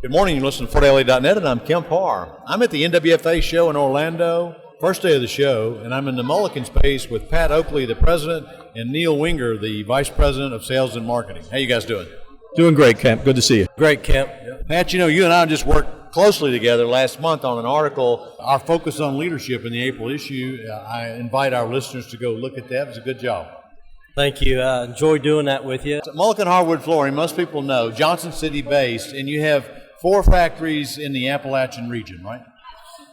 Good morning, you listen to FortLA.net, and I'm Kemp Harr. I'm at the NWFA show in Orlando, first day of the show, and I'm in the Mullican space with Pat Oakley, the president, and Neil Wenger, the vice president of sales and marketing. How you guys doing? Doing great, Kemp. Good to see you. Great, Kemp. Pat, you and I just worked closely together last month on an article, our focus on leadership in the April issue. I invite our listeners to go look at that. It was a good job. Thank you. Enjoyed doing that with you. Mullican Hardwood Flooring, most people know, Johnson City based, and you have 4 factories in the Appalachian region, right?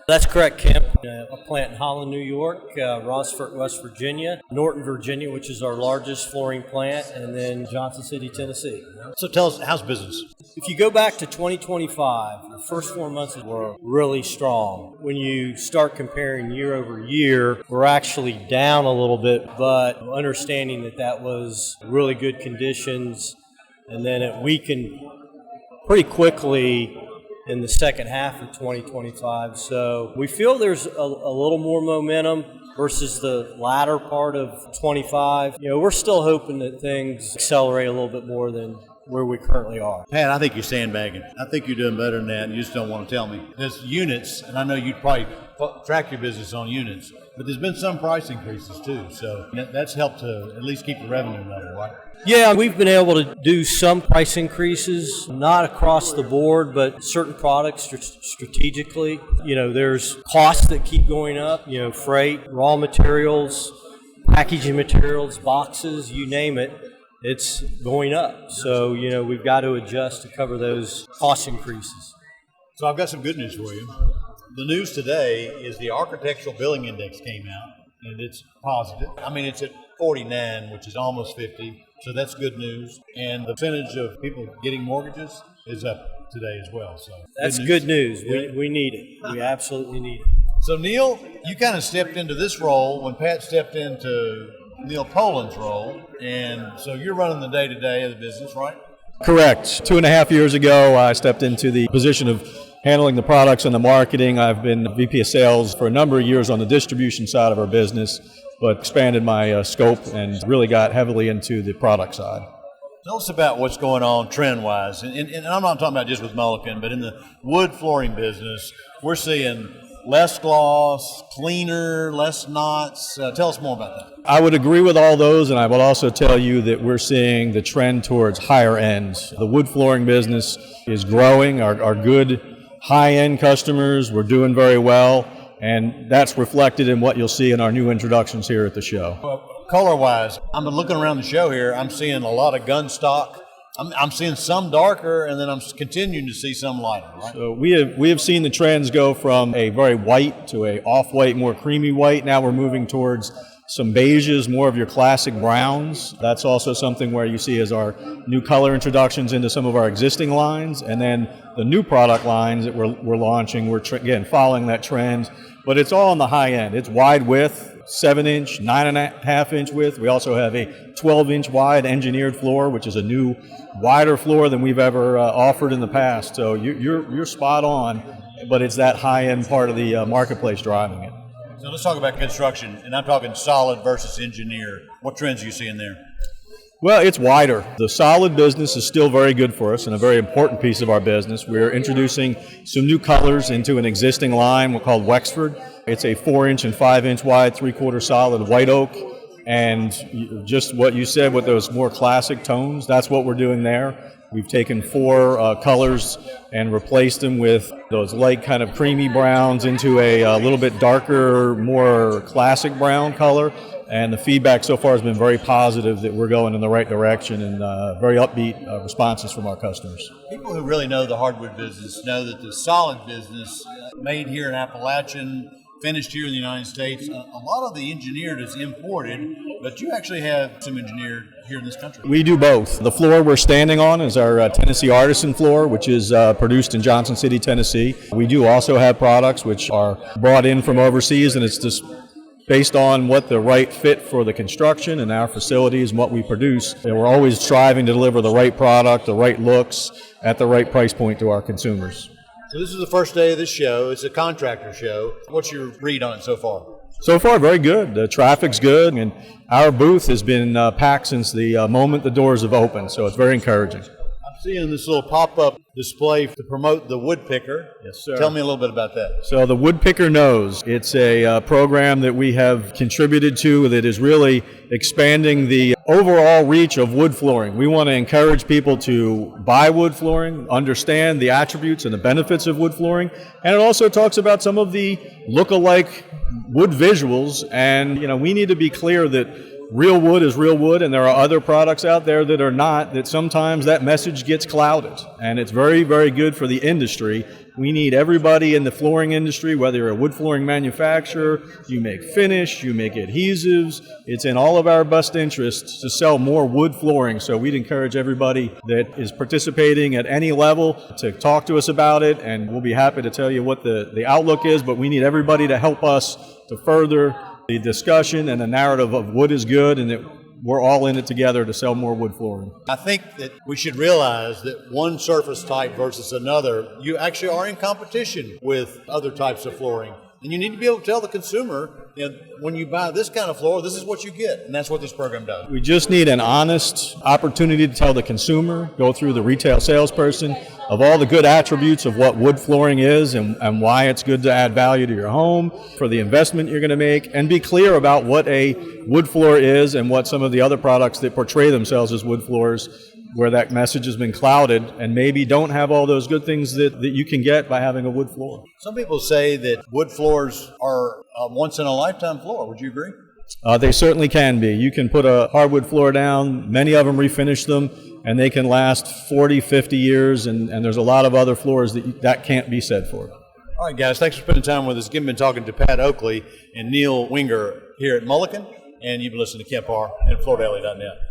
That's correct, Kemp. A plant in Holland, New York, Rossford, West Virginia, Norton, Virginia, which is our largest flooring plant, and then Johnson City, Tennessee. So tell us, how's business? If you go back to 2025, the first 4 months were really strong. When you start comparing year over year, we're actually down a little bit, but understanding that was really good conditions, and then it weakened pretty quickly in the second half of 2025. So we feel there's a little more momentum versus the latter part of 25. We're still hoping that things accelerate a little bit more than where we currently are. Pat, I think you're sandbagging. I think you're doing better than that, and you just don't want to tell me. There's units, and I know you'd probably track your business on units, but there's been some price increases too, so that's helped to at least keep the revenue level, right? Yeah, we've been able to do some price increases, not across the board, but certain products strategically. There's costs that keep going up, freight, raw materials, packaging materials, boxes, you name it. It's going up. So, we've got to adjust to cover those cost increases. So I've got some good news for you. The news today is the Architectural Billing Index came out, and it's positive. I mean, it's at 49, which is almost 50, so that's good news. And the percentage of people getting mortgages is up today as well. So that's good news. We need it. We absolutely need it. So, Neil, you kind of stepped into this role when Pat stepped into Neil Poland's role, and so you're running the day-to-day of the business, right? Correct. 2.5 years ago, I stepped into the position of handling the products and the marketing. I've been VP of sales for a number of years on the distribution side of our business, but expanded my scope and really got heavily into the product side. Tell us about what's going on trend-wise, and I'm not talking about just with Mullican, but in the wood flooring business, we're seeing less gloss, cleaner, less knots. Tell us more about that. I would agree with all those, and I would also tell you that we're seeing the trend towards higher ends. The wood flooring business is growing. Our good high-end customers, we're doing very well, and that's reflected in what you'll see in our new introductions here at the show. Well, color-wise, I'm looking around the show here. I'm seeing a lot of gun stock. I'm seeing some darker, and then I'm continuing to see some lighter, right? So we have seen the trends go from a very white to a off-white, more creamy white. Now we're moving towards some beiges, more of your classic browns. That's also something where you see as our new color introductions into some of our existing lines, and then the new product lines that we're launching, we're again following that trend, but it's all on the high end. It's wide width, 7-inch, 9.5-inch width. We also have a 12-inch wide engineered floor, which is a new wider floor than we've ever offered in the past. So you're spot on, but it's that high-end part of the marketplace driving it. So let's talk about construction, and I'm talking solid versus engineered. What trends are you seeing there? Well, it's wider. The solid business is still very good for us and a very important piece of our business. We're introducing some new colors into an existing line called Wexford. It's a 4-inch and 5-inch wide, 3/4 solid white oak. And just what you said with those more classic tones, that's what we're doing there. We've taken 4 colors and replaced them with those light kind of creamy browns into a little bit darker, more classic brown color. And the feedback so far has been very positive that we're going in the right direction, and very upbeat responses from our customers. People who really know the hardwood business know that the solid business, made here in Appalachian, finished here in the United States, a lot of the engineered is imported, but you actually have some engineered here in this country. We do both. The floor we're standing on is our Tennessee Artisan floor, which is produced in Johnson City, Tennessee. We do also have products which are brought in from overseas, and it's just based on what the right fit for the construction and our facilities and what we produce. And we're always striving to deliver the right product, the right looks, at the right price point to our consumers. So this is the first day of this show. It's a contractor show. What's your read on it so far? So far, very good. The traffic's good, and our booth has been packed since the moment the doors have opened, so it's very encouraging. I'm Seeing this little pop-up display to promote the woodpicker. Yes, sir. Tell me a little bit about that. So the Woodpicker Knows, it's a program that we have contributed to that is really expanding the overall reach of wood flooring. We want to encourage people to buy wood flooring, understand the attributes and the benefits of wood flooring, and it also talks about some of the look-alike wood visuals. And we need to be clear that real wood is real wood, and there are other products out there that are not, that sometimes that message gets clouded. And it's very, very good for the industry. We need everybody in the flooring industry, whether you're a wood flooring manufacturer, you make finish, you make adhesives, it's in all of our best interests to sell more wood flooring. So we'd encourage everybody that is participating at any level to talk to us about it, and we'll be happy to tell you what the outlook is, but we need everybody to help us to further the discussion and the narrative of wood is good and that we're all in it together to sell more wood flooring. I think that we should realize that one surface type versus another, you actually are in competition with other types of flooring. And you need to be able to tell the consumer, when you buy this kind of floor, this is what you get. And that's what this program does. We just need an honest opportunity to tell the consumer, go through the retail salesperson, of all the good attributes of what wood flooring is and why it's good to add value to your home, for the investment you're going to make, and be clear about what a wood floor is and what some of the other products that portray themselves as wood floors, where that message has been clouded and maybe don't have all those good things that you can get by having a wood floor. Some people say that wood floors are a once-in-a-lifetime floor. Would you agree? They certainly can be. You can put a hardwood floor down, many of them refinish them, and they can last 40, 50 years, and there's a lot of other floors that can't be said for. All right, guys, thanks for spending time with us. Again, been talking to Pat Oakley and Neil Wenger here at Mullican, and you've been listening to Kemp Harr and FloorDaily.net.